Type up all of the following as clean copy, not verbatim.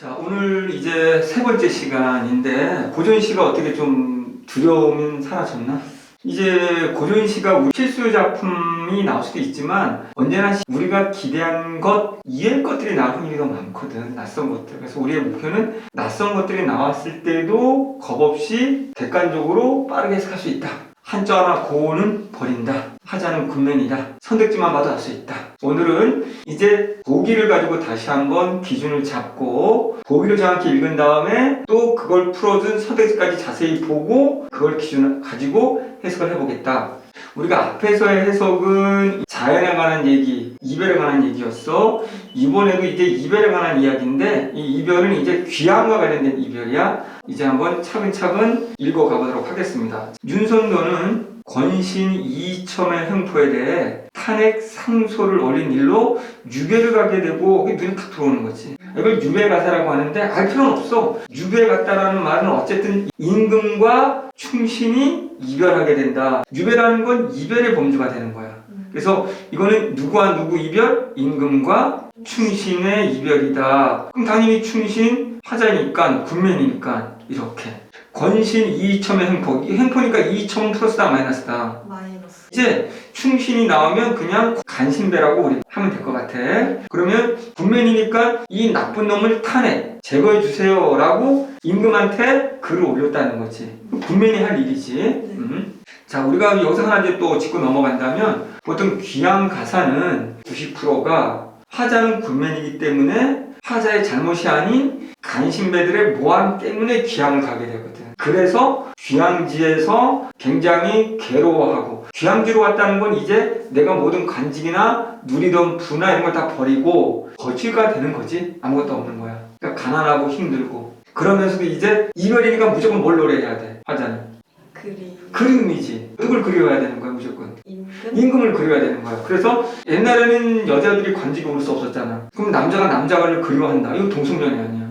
자, 오늘 이제 세 번째 시간인데 고조인 씨가 어떻게 좀 두려움이 사라졌나? 이제 고조인 씨가 우리 실수 작품이 나올 수도 있지만 언제나 우리가 기대한 것 이외의 것들이 나올 확률이 더 많거든. 낯선 것들. 그래서 우리의 목표는 낯선 것들이 나왔을 때도 겁없이 객관적으로 빠르게 해석할 수 있다. 한자 하나 고는 버린다. 하자는 군맨이다. 선택지만 봐도 알 수 있다. 오늘은 이제 보기를 가지고 다시 한번 기준을 잡고 보기를 정확히 읽은 다음에 또 그걸 풀어준 선택지까지 자세히 보고 그걸 기준을 가지고 해석을 해보겠다. 우리가 앞에서의 해석은 자연에 관한 얘기, 이별에 관한 얘기였어. 이번에도 이제 이별에 관한 이야기인데 이 이별은 이제 귀함과 관련된 이별이야. 이제 한번 차근차근 읽어가보도록 하겠습니다. 윤선도는 권신 이첨의 횡포에 대해 탄핵 상소를 올린 일로 유배를 가게 되고 눈에 탁 들어오는 거지. 이걸 유배 가사라고 하는데 알 필요는 없어. 유배 갔다라는 말은 어쨌든 임금과 충신이 이별하게 된다. 유배라는 건 이별의 범주가 되는 거야. 그래서 이거는 누구와 누구 이별? 임금과 충신의 이별이다. 그럼 당연히 충신 화자니까 군맨이니까 이렇게. 권신 이첨의 횡포. 횡포니까 이첨은 플러스다 마이너스다? 마이너스. 이제 충신이 나오면 그냥 간신배라고 우리 하면 될 것 같아. 그러면 군맨이니까 이 나쁜 놈을 탄핵, 제거해 주세요 라고 임금한테 글을 올렸다는 거지. 군맨이 할 일이지. 자, 우리가 여기서 하나 이제 또 짚고 넘어간다면 보통 귀양 가사는 90%가 화자는 군맨이기 때문에 화자의 잘못이 아닌 간신배들의 모함 때문에 귀양을 가게 되거든. 그래서 귀양지에서 굉장히 괴로워하고, 귀양지로 왔다는 건 이제 내가 모든 관직이나 누리던 부나 이런 걸 다 버리고 거지가 되는 거지. 아무것도 없는 거야. 그러니까 가난하고 힘들고. 그러면서도 이제 이별이니까 무조건 뭘 노래해야 돼, 화자는? 그리움이지. 누굴 그리워야 되는 거야, 무조건? 임금을 그리워야 되는 거야. 그래서 옛날에는 여자들이 관직이 올 수 없었잖아. 그럼 남자가 남자를 그리워한다. 이거 동성연애 아니야.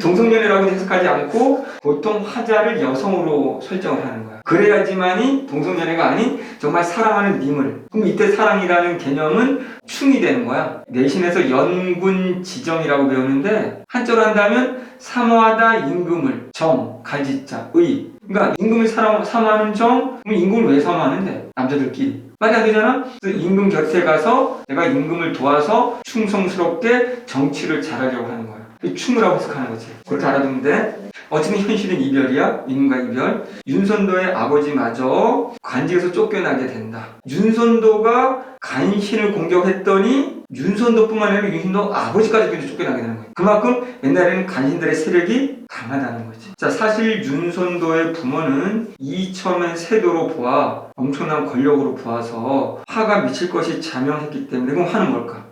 동성연애라고 해석하지 않고 보통 화자를 여성으로 설정을 하는 거야. 그래야지만이 동성연애가 아닌 정말 사랑하는 님을. 그럼 이때 사랑이라는 개념은 충이 되는 거야. 내신에서 연군지정이라고 배우는데 한자로 한다면 사모하다 임금을, 정, 갈지자, 의. 그러니까 임금을 사모하는 정, 그럼 임금을 왜 사모하는데? 남자들끼리. 말이 안 되잖아? 그래서 임금 곁에 가서 내가 임금을 도와서 충성스럽게 정치를 잘하려고 하는 거야. 충무라고 해석하는 거지. 그렇게 알아두면 돼. 어쨌든 현실은 이별이야. 임금과 이별. 윤선도의 아버지마저 관직에서 쫓겨나게 된다. 윤선도가 간신을 공격했더니 윤선도뿐만 아니라 윤선도 아버지까지 쫓겨나게 되는 거야. 그만큼 옛날에는 간신들의 세력이 강하다는 거지. 자, 사실 윤선도의 부모는 이첨의 세도로 보아 엄청난 권력으로 보아서 화가 미칠 것이 자명했기 때문에. 그럼 화는 뭘까?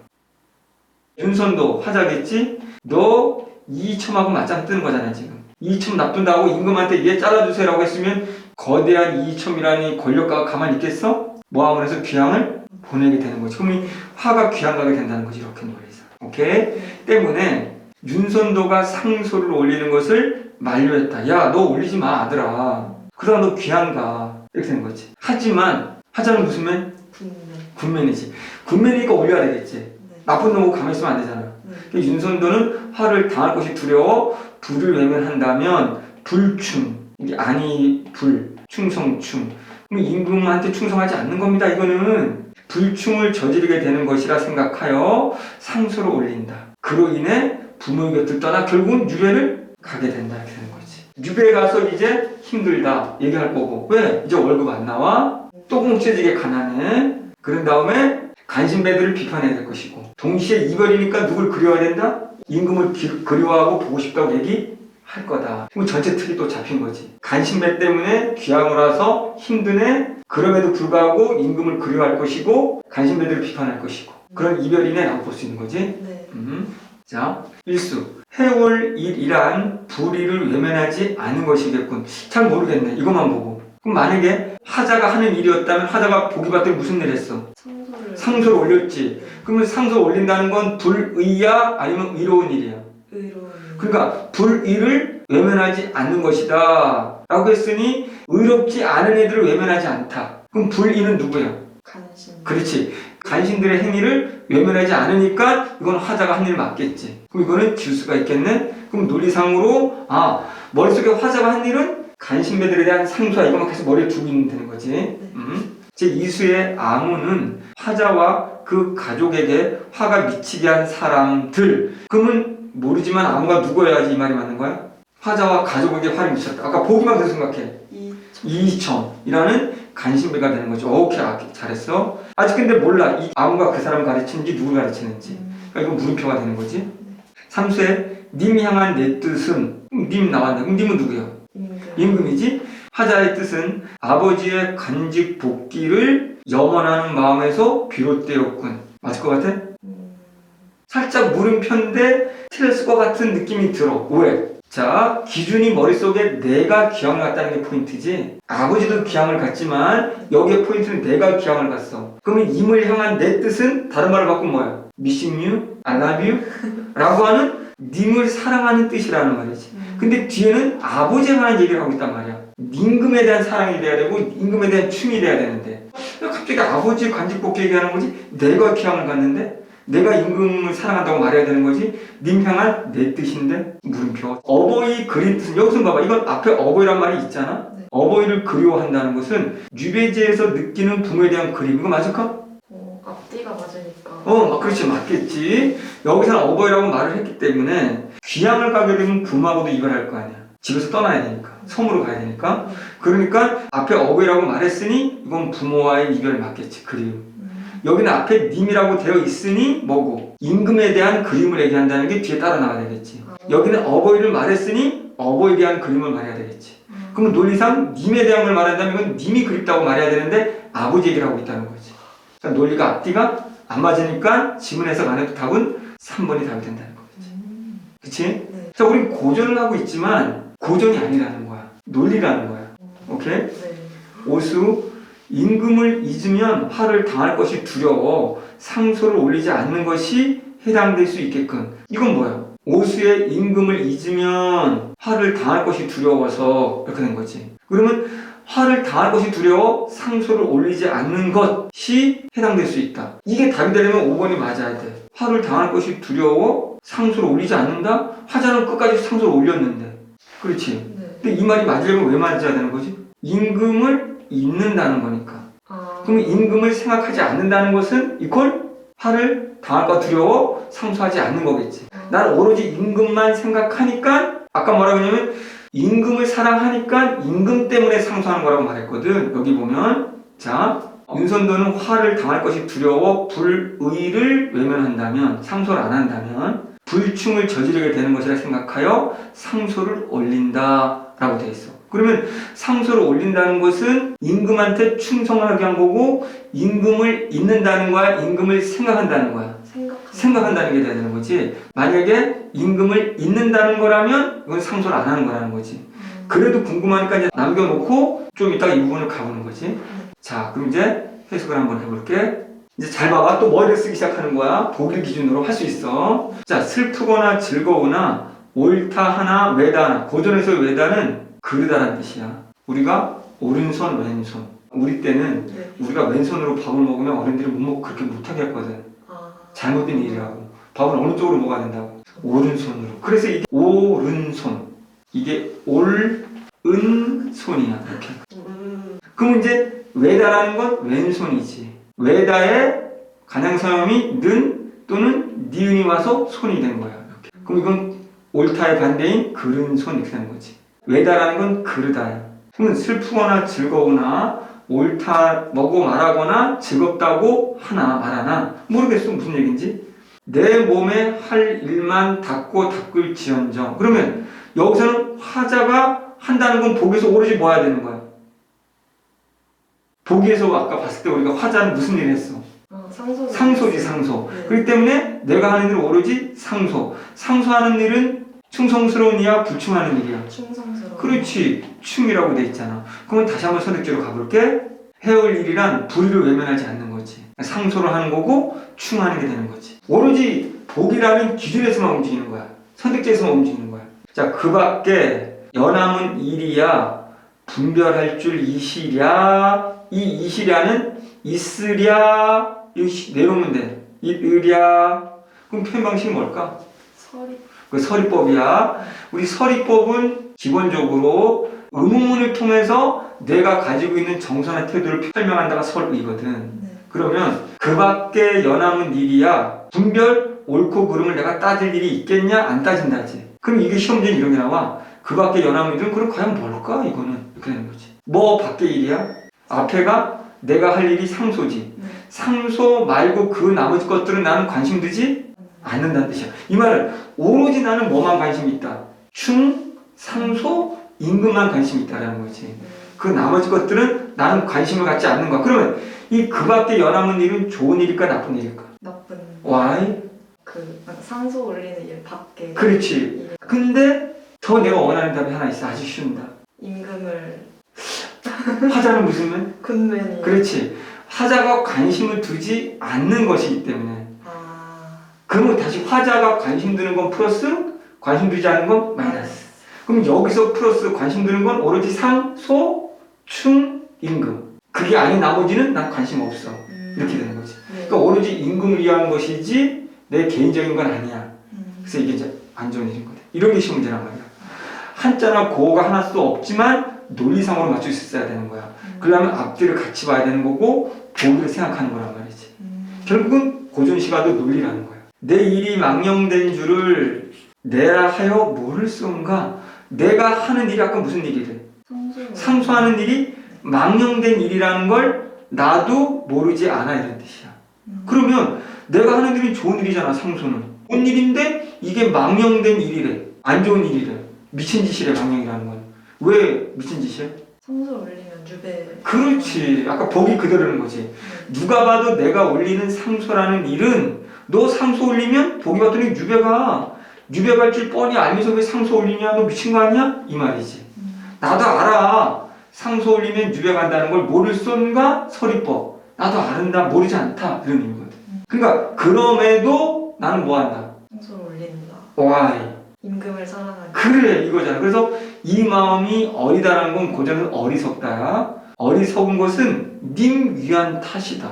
윤선도 화자겠지? 너 이첨하고 맞짱 뜨는 거잖아 지금. 이첨 납둔다고 임금한테 얘 잘라주세요라고 했으면 거대한 이첨이라니 권력가가 가만히 있겠어? 모함을 해서 귀양을 보내게 되는 거지. 그럼 화가 귀양 가게 된다는 거지. 이렇게 논리에서. 오케이? 때문에 윤선도가 상소를 올리는 것을 만류했다. 야, 너 올리지 마 아들아. 그러다 너 귀양 가. 이렇게 되는 거지. 하지만 화자는 무슨 맨? 군맨이지. 군맨이니까 올려야 되겠지. 나쁜 놈하고 가만히 있으면 안 되잖아. 윤선도는 화를 당할 것이 두려워 불을 외면한다면 불충, 이게 아니 불, 충성충. 그럼 임금한테 충성하지 않는 겁니다. 이거는 불충을 저지르게 되는 것이라 생각하여 상소를 올린다. 그로 인해 부모의 곁을 떠나 결국은 유배를 가게 된다. 이렇게 되는 거지. 유배 가서 이제 힘들다 얘기할 거고. 왜? 이제 월급 안 나와? 또 공짜지게 가난해. 그런 다음에 간신배들을 비판해야 될 것이고, 동시에 이별이니까 누굴 그리워야 된다? 임금을 그리워하고 보고 싶다고 얘기할 거다. 그럼 전체 틀이 또 잡힌 거지. 간신배 때문에 귀양을 와서 힘드네. 그럼에도 불구하고 임금을 그리워할 것이고 간신배들을 비판할 것이고, 그런 이별이네 라고 볼 수 있는 거지. 자, 일수 해올 일이란 불의를 외면하지 않은 것이겠군. 잘 모르겠네. 이것만 보고. 그럼 만약에 화자가 하는 일이었다면 화자가 보기 봤더니 무슨 일 했어? 상소를 올렸지. 그러면 상소 올린다는 건 불의야 아니면 의로운 일이야? 의로운. 그러니까 불의를 외면하지 않는 것이다 라고 했으니 의롭지 않은 애들을 외면하지 않다. 그럼 불의는 누구야? 간신. 그렇지. 간신들의 행위를 외면하지 않으니까 이건 화자가 한 일 맞겠지. 그럼 이거는 지울 수가 있겠네? 그럼 논리상으로 머릿속에 화자가 한 일은 간신배들에 대한 상소야. 이거만 계속 머리에 두고 있는 되는 거지. 제2수의 아무는 화자와 그 가족에게 화가 미치게 한 사람들. 그러면 모르지만 아무가 누구여야지 이 말이 맞는 거야? 화자와 가족에게 화를 미쳤다. 아까 보기만 계속 생각해. 이천이라는 간신배가 되는 거죠. 오케이, 잘했어. 아직 근데 몰라. 이 아무가 그 사람 가르치는지 누굴 가르치는지. 그러니까 이건 물음표가 되는 거지. 3수에 님 향한 내 뜻은 님 나왔네. 그럼 님은 누구야? 임금이지. 화자의 뜻은 아버지의 간직 복귀를 염원하는 마음에서 비롯되었군. 맞을 것 같아? 살짝 물음표인데 틀렸을 것 같은 느낌이 들어. 왜? 자, 기준이 머릿속에 내가 기항을 갖다는 게 포인트지. 아버지도 기항을 갖지만 여기에 포인트는 내가 기항을 갖어. 그러면 임을 향한 내 뜻은 다른 말로 바꾸면 뭐야? Missing you? I love you? 라고 하는 님을 사랑하는 뜻이라는 말이지. 근데 뒤에는 아버지에 관한 얘기를 하고 있단 말이야. 임금에 대한 사랑이 돼야 되고 임금에 대한 충이 돼야 되는데 갑자기 아버지 간직복귀 얘기하는 거지. 내가 기항을 갖는데 내가 임금을 사랑한다고 말해야 되는 거지. 님 향한 내 뜻인데 물음표. 어버이 그린 뜻은 여기서 봐봐. 이건 앞에 어버이란 말이 있잖아. 네. 어버이를 그리워한다는 것은 유배지에서 느끼는 부모에 대한 그림. 이거 맞을까? 앞뒤가 맞으니까. 그렇지, 맞겠지. 여기서는 어버이라고 말을 했기 때문에 귀향을 가게 되면 부모하고도 이별할 거 아니야. 집에서 떠나야 되니까. 섬으로 가야 되니까. 그러니까 앞에 어버이라고 말했으니 이건 부모와의 이별 맞겠지. 그리움. 여기는 앞에 님이라고 되어 있으니 뭐고? 임금에 대한 그림을 얘기한다는 게 뒤에 따라 나와야 되겠지. 여기는 어버이를 말했으니 어버이에 대한 그림을 말해야 되겠지. 그러면 논리상 님에 대한 걸 말한다면 이건 님이 그립다고 말해야 되는데 아버지 얘기를 하고 있다는 거지. 그러니까 논리가 앞뒤가 안 맞으니까 지문 해석 안 해도 답은 3번이 답이 된다는 거겠지. 그치? 네. 자, 우린 고전을 하고 있지만 고전이 아니라는 거야. 논리라는 거야. 오케이? 네. 오수 임금을 잊으면 화를 당할 것이 두려워 상소를 올리지 않는 것이 해당될 수 있게끔. 이건 뭐야? 오수의 임금을 잊으면 화를 당할 것이 두려워서 이렇게 된 거지. 그러면 화를 당할 것이 두려워 상소를 올리지 않는 것이 해당될 수 있다. 이게 답이 되려면 5번이 맞아야 돼. 화를 당할 것이 두려워 상소를 올리지 않는다? 화자는 끝까지 상소를 올렸는데. 그렇지? 네. 근데 이 말이 맞으려면 왜 맞아야 되는 거지? 임금을 잊는다는 거니까. 그럼 임금을 생각하지 않는다는 것은 이퀄 화를 당할까 두려워 상소하지 않는 거겠지. 난 오로지 임금만 생각하니까 아까 뭐라고 했냐면 임금을 사랑하니까 임금 때문에 상소하는 거라고 말했거든. 여기 보면 자 윤선도는 화를 당할 것이 두려워 불의를 외면한다면 상소를 안 한다면 불충을 저지르게 되는 것이라 생각하여 상소를 올린다 라고 되어 있어. 그러면 상소를 올린다는 것은 임금한테 충성하게 한 거고 임금을 잊는다는 거야? 임금을 생각한다는 거야? 생각한다는 게 돼야 되는 거지. 만약에 임금을 잊는다는 거라면 이건 상소를 안 하는 거라는 거지. 그래도 궁금하니까 이제 남겨놓고 좀 이따가 이 부분을 가보는 거지. 자, 그럼 이제 해석을 한번 해볼게. 이제 잘 봐봐. 또 머리를 쓰기 시작하는 거야. 보기를 기준으로 할 수 있어. 자, 슬프거나 즐거우나 옳다 하나 외다 하나. 고전에서의 외다는 그르다란 뜻이야. 우리가 오른손 왼손. 우리 때는 우리가 왼손으로 밥을 먹으면 어른들이 못 먹고 그렇게 못하게 했거든. 잘못된 일이라고. 밥은 어느 쪽으로 먹어야 된다고? 오른손으로. 그래서 이게 오른손. 이게 옳은손이야. 이렇게. 그럼 이제 외다라는 건 왼손이지. 외다의 간양사염이 는 또는 니은이 와서 손이 된 거야. 이렇게. 그럼 이건 옳다의 반대인 그른손 이렇게 되는 거지. 외다라는 건 그르다야. 그러면 슬프거나 즐거우나 옳다고 말하거나 즐겁다고 하나 말하나 모르겠어. 무슨 얘기인지. 내 몸에 할 일만 닦고 닦을지언정. 그러면 여기서는 화자가 한다는 건 복에서 오로지 뭐 해야 되는 거야? 복에서 아까 봤을 때 우리가 화자는 무슨 일을 했어? 상소지 상소. 네. 그렇기 때문에 내가 하는 일은 오로지 상소. 상소하는 일은 충성스러운 이야 불충하는 일이야? 충성스러운. 그렇지. 충이라고 돼 있잖아. 그러면 다시 한번 선택지로 가볼게. 해올 일이란 불의를 외면하지 않는 거지. 상소를 하는 거고 충하는 게 되는 거지. 오로지 복이라는 기준에서만 움직이는 거야. 선택지에서만 움직이는 거야. 자, 그 밖에 연함은 일이야 분별할 줄 이시랴. 이 이시랴는 있으랴 여기 내려오면 돼. 이 을이야. 그럼 표현 방식이 뭘까? 서리. 그 서리법이야. 우리 서리법은 기본적으로 의문문을 통해서 내가 가지고 있는 정서나 태도를 설명한다가 설의거든. 네. 그러면 그 밖에 연함은 일이야. 분별 옳고 그름을 내가 따질 일이 있겠냐? 안 따진다지. 그럼 이게 시험 문제는 이런 게 나와. 그 밖에 연함은 일은 그럼 과연 뭘까? 이거는 이렇게 되는 거지. 뭐 밖에 일이야? 앞에가 내가 할 일이 상소지. 네. 상소 말고 그 나머지 것들은 나는 관심 두지 않는다는 뜻이야. 이 말은 오로지 나는 뭐만 관심이 있다. 충, 상소, 임금만 관심이 있다라는 거지. 그 나머지 것들은 나는 관심을 갖지 않는 거야. 그러면 이 그 밖에 연함은 일은 좋은 일일까 나쁜 일일까? 나쁜. Why? 그 상소 올리는 일 밖에. 그렇지. 일. 근데 더 내가 원하는 답이 하나 있어. 아주 쉬운 답. 임금을 화자는 무슨 말? 군맨이. 그렇지. 화자가 관심을 두지 않는 것이기 때문에. 아. 그러면 다시 화자가 관심 두는 건 플러스, 관심 두지 않는 건 마이너스. 그럼 여기서 플러스 관심 두는 건 오로지 상, 소, 충, 임금. 그게 아닌 나머지는 난 관심 없어. 이렇게 되는 거지. 네. 그러니까 오로지 임금을 위한 것이지 내 개인적인 건 아니야. 그래서 이게 이제 안 좋은 일인 거다. 이런 게 시험 문제란 말이야. 한자나 고어가 하나도 없지만 논리상으로 맞출 수 있어야 되는 거야. 그러려면 앞뒤를 같이 봐야 되는 거고 보기를 생각하는 거란 말이지. 결국은 고전시가도 논리라는 거야. 내 일이 망령된 줄을 내라 하여 뭐를 쏜가? 내가 하는 일이 아까 무슨 일이래? 상소하는 일이 망령된 일이라는 걸 나도 모르지 않아 이런 뜻이야. 그러면 내가 하는 일이 좋은 일이잖아. 상소는 좋은 일인데 이게 망령된 일이래. 안 좋은 일이래. 미친 짓이래. 망령이라는 건 왜 미친 짓이야? 상소 올리면 유배. 그렇지. 아까 보기 그대로는 거지. 누가 봐도 내가 올리는 상소라는 일은 너 상소 올리면 보기 봤더니 유배 갈 줄 뻔히 알면서 왜 상소 올리냐? 너 미친 거 아니야? 이 말이지. 나도 알아. 상소 올리면 유배 간다는 걸 모를 쏜가? 서리법. 나도 아는다. 모르지 않다. 이런 의미거든. 그러니까 그럼에도 나는 뭐 한다? 상소 올린다. Why? 임금을 사랑하는. 그래 이거잖아. 그래서 이 마음이 어리다라는 건 고전은 어리석다야. 어리석은 것은 님 위한 탓이다.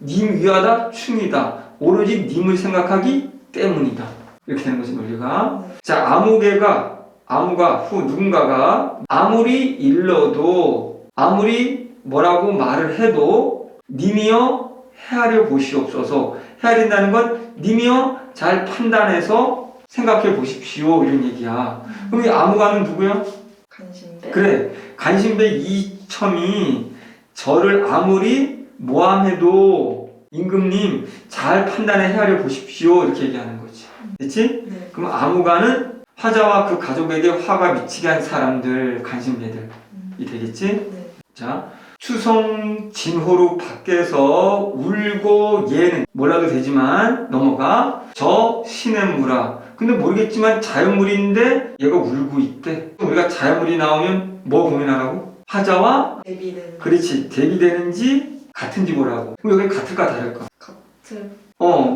님 위하다, 충이다. 오로지 님을 생각하기 때문이다. 이렇게 되는 거지 논리가. 자, 아무가 후 누군가가 아무리 일러도 아무리 뭐라고 말을 해도 님이여 헤아려 보시옵소서. 헤아린다는 건 님이여 잘 판단해서 생각해 보십시오 이런 얘기야. 그럼 이 아무가는 누구야? 간신배. 그래 간신배 이첨이 저를 아무리 모함해도 임금님 잘 판단해 헤아려 보십시오 이렇게 얘기하는 거지. 됐지? 네. 그럼 아무가는 화자와 그 가족에게 화가 미치게 한 사람들 간신배들이 되겠지? 네. 자, 추성 진호로 밖에서 울고 얘는 몰라도 되지만 넘어가 저 시냇물아. 근데 모르겠지만 자연물인데 얘가 울고 있대. 우리가 자연물이 나오면 뭐 고민하라고? 화자와 대비되는. 그렇지 대비되는지 같은지 보라고. 그럼 여기 같을까 다를까? 같은.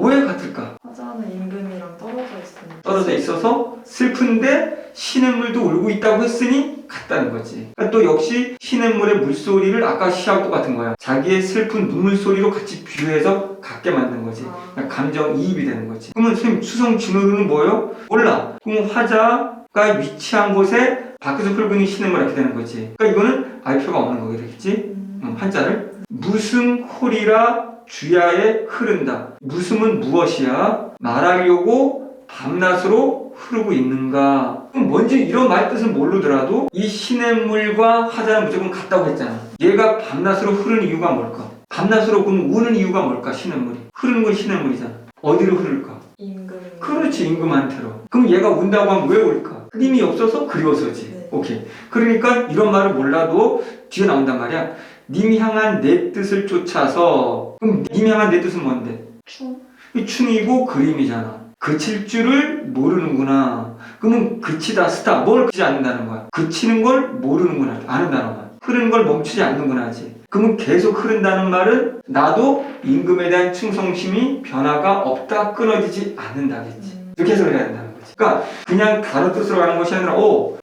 왜 같을까? 화자는 임금이랑 떨어져 있으니까. 떨어져 있어서 슬픈데 시냇물도 울고 있다고 했으니 같다는 거지. 그러니까 또 역시 시냇물의 물소리를 아까 시하고 똑같은 거야. 자기의 슬픈 눈물 소리로 같이 비유해서 같게 만든 거지. 그러니까 감정이입이 되는 거지. 그러면 선생님 추성 진호는 뭐예요? 몰라. 그럼 화자가 위치한 곳에 밖에서 흐르고 있는 시냇물 이렇게 되는 거지. 그러니까 이거는 알 필요가 없는 거게 되겠지. 한자를 무슨 홀이라 주야에 흐른다. 무슨은 무엇이야? 말하려고 밤낮으로 흐르고 있는가? 그럼 뭔지 이런 말 뜻은 모르더라도 이 시냇물과 화자는 무조건 같다고 했잖아. 얘가 밤낮으로 흐르는 이유가 뭘까? 밤낮으로 그럼 우는 이유가 뭘까? 시냇물이 흐르는 건 시냇물이잖아. 어디로 흐를까? 임금. 그렇지 임금한테로. 그럼 얘가 운다고 하면 왜 울까? 힘이 없어서 그리워서지. 네. 오케이. 그러니까 이런 말을 몰라도 뒤에 나온단 말이야. 님 향한 내 뜻을 쫓아서. 그럼 님 향한 내 뜻은 뭔데? 충. 이 충이고 그림이잖아. 그칠 줄을 모르는구나. 그러면 그치다 스타 뭘 그치지 않는다는 거야. 그치는 걸 모르는구나. 아는다는 거야. 흐르는 걸 멈추지 않는구나 하지. 그러면 계속 흐른다는 말은 나도 임금에 대한 충성심이 변화가 없다 끊어지지 않는다겠지. 이렇게 해석을 해야 된다는 거지. 그러니까 그냥 다른 뜻으로 가는 것이 아니라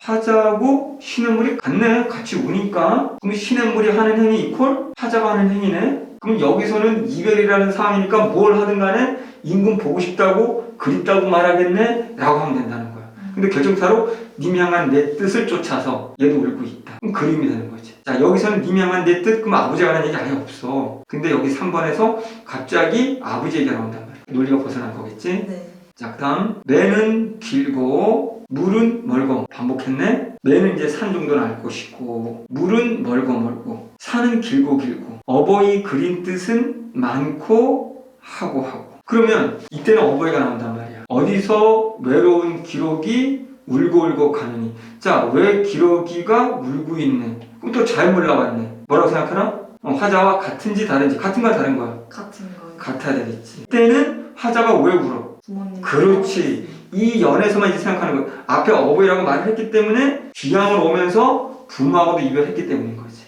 화자하고 시냇물이 같네. 같이 우니까 그럼 시냇물이 하는 행위 이퀄 화자가 하는 행위네. 그럼 여기서는 이별이라는 상황이니까 뭘 하든 간에 임금 보고 싶다고 그립다고 말하겠네? 라고 하면 된다는 거야. 근데 결정사로 님 향한 내 뜻을 쫓아서 얘도 울고 있다. 그럼 그림이 되는 거지. 자, 여기서는 님 향한 내 뜻, 그럼 아버지가 하는 얘기 아예 없어. 근데 여기 3번에서 갑자기 아버지 얘기가 나온단 말이야. 논리가 벗어난 거겠지? 네. 자, 그 다음 매는 길고 물은 멀고. 반복했네. 매는 이제 산 정도는 알 것이고 물은 멀고 멀고 산은 길고 길고 어버이 그린 뜻은 많고 하고 그러면 이때는 어버이가 나온단 말이야. 어디서 외로운 기록이 울고 가느니. 자, 왜 기록이가 울고 있네. 그럼 또 잘 몰라봤네. 뭐라고 생각하나? 화자와 같은지 다른지. 같은 거야 다른 거야? 같은 거예요. 같아야 되겠지. 이때는 화자가 왜 울어? 부모님. 그렇지. 이 연에서만 이제 생각하는 거야. 앞에 어버이라고 말을 했기 때문에 귀향을 오면서 부모하고도 이별했기 때문인 거지.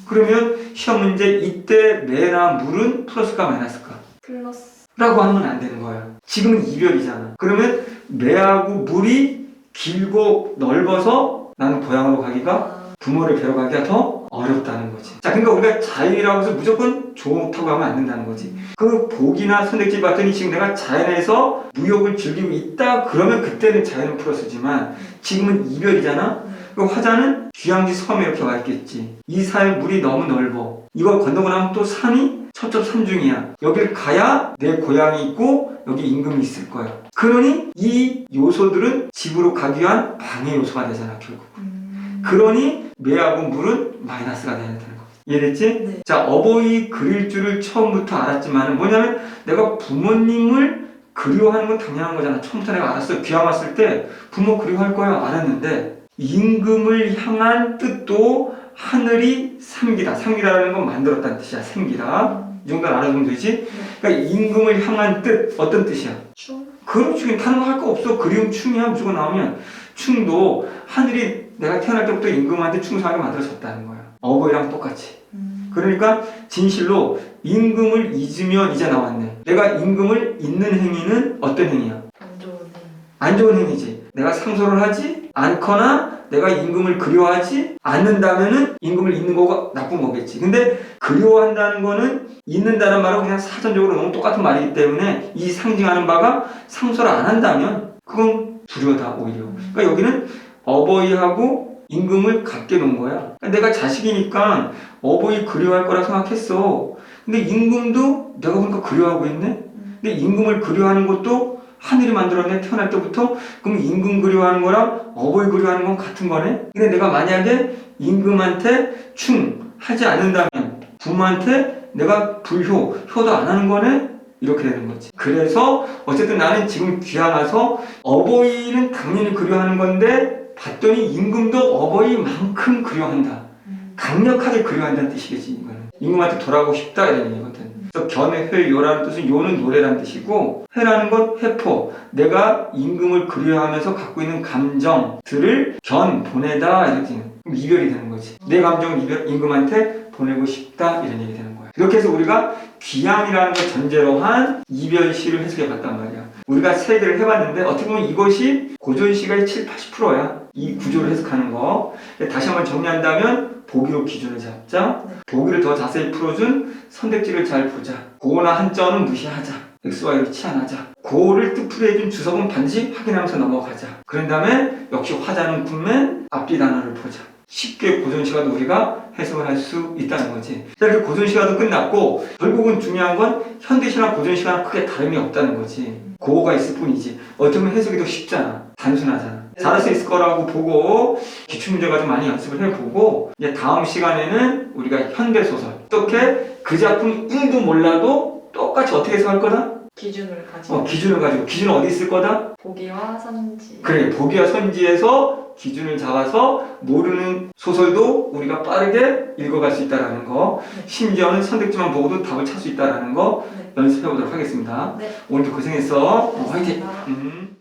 그러면 시험 문제 이때 매나 물은 플러스가 마이너스가? 플러스. 라고 하면 안 되는 거야. 지금은 이별이잖아. 그러면 매하고 물이 길고 넓어서 나는 고향으로 가기가 부모를 뵈러 가기가 더 어렵다는 거지. 자, 그러니까 우리가 자연이라고 해서 무조건 좋다고 하면 안 된다는 거지. 그 복이나 선택지 봤더니 지금 내가 자연에서 무욕을 즐기고 있다 그러면 그때는 자연은 플러스지만 지금은 이별이잖아. 그 화자는 귀향지 섬에 이렇게 와 있겠지. 이 사이 물이 너무 넓어. 이걸 건너고 나면 또 산이 첩첩산중이야. 여길 가야 내 고향이 있고 여기 임금이 있을 거야. 그러니 이 요소들은 집으로 가기 위한 방해 요소가 되잖아 결국. 그러니 매하고 물은 마이너스가 돼야 되는 거지. 이해됐지? 네. 자, 어버이 그릴 줄을 처음부터 알았지만 뭐냐면 내가 부모님을 그리워하는 건 당연한 거잖아. 처음부터 내가 알았어요. 귀향 왔을 때 부모 그리워할 거야 알았는데 임금을 향한 뜻도 하늘이 삼기다. 삼기다라는 건 만들었다는 뜻이야. 생기다. 이 정도는 알아두면 되지? 그러니까 임금을 향한 뜻 어떤 뜻이야? 충? 그렇지. 다른 거 할 거 없어. 그리움 충이야. 무조건 나오면 충도 하늘이 내가 태어날 때부터 임금한테 충성하게 만들어졌다는 거야. 어버이랑 똑같이. 그러니까 진실로 임금을 잊으면 이제 나왔네. 내가 임금을 잊는 행위는 어떤 행위야? 안 좋은 행위. 안 좋은 행위지. 내가 상소를 하지 않거나 내가 임금을 그리워하지 않는다면은 임금을 잊는 거가 나쁜 거겠지. 근데 그리워한다는 거는 잊는다는 말은 그냥 사전적으로 너무 똑같은 말이기 때문에 이 상징하는 바가 상소를 안 한다면 그건 불효다 오히려. 그러니까 여기는 어버이하고 임금을 같게 놓은 거야. 그러니까 내가 자식이니까 어버이 그리워할 거라 생각했어. 근데 임금도 내가 보니까 그리워하고 있네. 근데 임금을 그리워하는 것도 하늘이 만들었네. 태어날 때부터. 그럼 임금 그리워하는 거랑 어버이 그리워하는 건 같은 거네. 근데 내가 만약에 임금한테 충하지 않는다면 부모한테 내가 불효, 효도 안 하는 거네. 이렇게 되는 거지. 그래서 어쨌든 나는 지금 귀향 와서 어버이는 당연히 그리워하는 건데 봤더니 임금도 어버이만큼 그리워한다. 강력하게 그리워한다는 뜻이겠지. 이거는 임금한테 돌아가고 싶다 이런 얘기거든. 그래서 견회요라는 뜻은 요는 노래라는 뜻이고 회라는 건 회포. 내가 임금을 그리워하면서 갖고 있는 감정들을 보내다 이렇게 이별이 되는 거지. 내 감정을 임금한테 보내고 싶다 이런 얘기 되는 거야. 이렇게 해서 우리가 귀향이라는 걸 전제로 한 이별시를 해석해 봤단 말이야. 우리가 세 개를 해봤는데 어떻게 보면 이것이 고전시가의 7, 80%야. 이 구조를 해석하는 거. 다시 한번 정리한다면 보기로 기준을 잡자. 보기를 더 자세히 풀어준 선택지를 잘 보자. 고나 한자어는 무시하자. X와를 치환하자. 고를 뜻풀이 해준 주석은 반드시 확인하면서 넘어가자. 그런 다음에 역시 화자는 군맨 앞뒤 단어를 보자. 쉽게 고전시가도 우리가 해석을 할 수 있다는 거지. 자, 이렇게 고전시가도 끝났고 결국은 중요한 건 현대시랑 고전시가랑 크게 다름이 없다는 거지. 고가 있을 뿐이지. 어떻게 보면 해석이 더 쉽잖아. 단순하잖아. 잘할 수 있을 거라고 보고 기출문제가 좀 많이 연습을 해보고 이제 다음 시간에는 우리가 현대소설 어떻게 그 작품 1도 몰라도 똑같이 어떻게 해석할 거다? 기준을 가지고. 기준을 가지고. 기준은 어디 있을 거다? 보기와 선지. 그래. 보기와 선지에서 기준을 잡아서 모르는 소설도 우리가 빠르게 읽어갈 수 있다는 거. 심지어는 선택지만 보고도 답을 찾을 수 있다는 거 연습해 보도록 하겠습니다. 네. 오늘도 고생했어. 화이팅! 고맙습니다.